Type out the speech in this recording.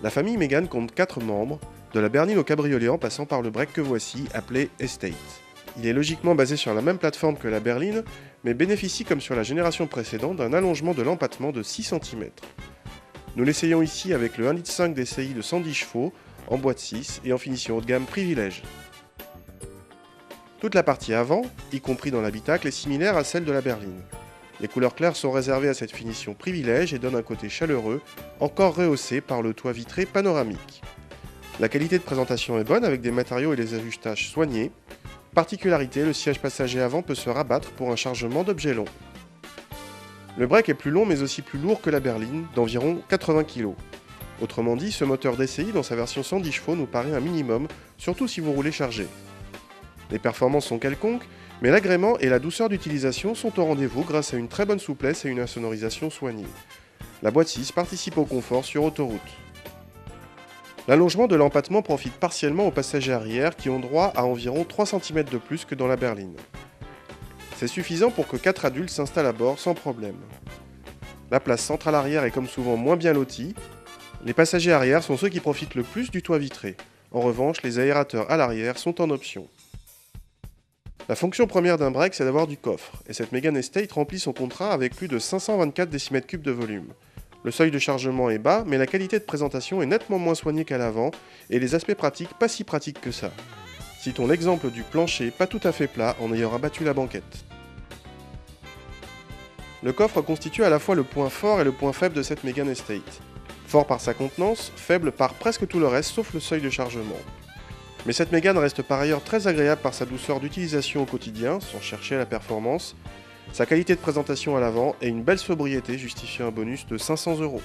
La famille Mégane compte 4 membres, de la berline au cabriolet en passant par le break que voici, appelé Estate. Il est logiquement basé sur la même plateforme que la berline, mais bénéficie comme sur la génération précédente d'un allongement de l'empattement de 6 cm. Nous l'essayons ici avec le 1,5 litre DCI de 110 chevaux, en boîte 6 et en finition haut de gamme Privilège. Toute la partie avant, y compris dans l'habitacle, est similaire à celle de la berline. Les couleurs claires sont réservées à cette finition Privilège et donnent un côté chaleureux, encore rehaussé par le toit vitré panoramique. La qualité de présentation est bonne avec des matériaux et des ajustages soignés. Particularité, le siège passager avant peut se rabattre pour un chargement d'objets longs. Le break est plus long mais aussi plus lourd que la berline, d'environ 80 kg. Autrement dit, ce moteur DCI dans sa version 110 chevaux nous paraît un minimum, surtout si vous roulez chargé. Les performances sont quelconques, mais l'agrément et la douceur d'utilisation sont au rendez-vous grâce à une très bonne souplesse et une insonorisation soignée. La boîte 6 participe au confort sur autoroute. L'allongement de l'empattement profite partiellement aux passagers arrière qui ont droit à environ 3 cm de plus que dans la berline. C'est suffisant pour que 4 adultes s'installent à bord sans problème. La place centrale arrière est comme souvent moins bien lotie. Les passagers arrière sont ceux qui profitent le plus du toit vitré. En revanche, les aérateurs à l'arrière sont en option. La fonction première d'un break, c'est d'avoir du coffre, et cette Mégane Estate remplit son contrat avec plus de 524 décimètres cubes de volume. Le seuil de chargement est bas, mais la qualité de présentation est nettement moins soignée qu'à l'avant, et les aspects pratiques pas si pratiques que ça. Citons l'exemple du plancher pas tout à fait plat en ayant rabattu la banquette. Le coffre constitue à la fois le point fort et le point faible de cette Mégane Estate. Fort par sa contenance, faible par presque tout le reste sauf le seuil de chargement. Mais cette Mégane reste par ailleurs très agréable par sa douceur d'utilisation au quotidien, sans chercher la performance, sa qualité de présentation à l'avant et une belle sobriété justifiant un bonus de 500 €.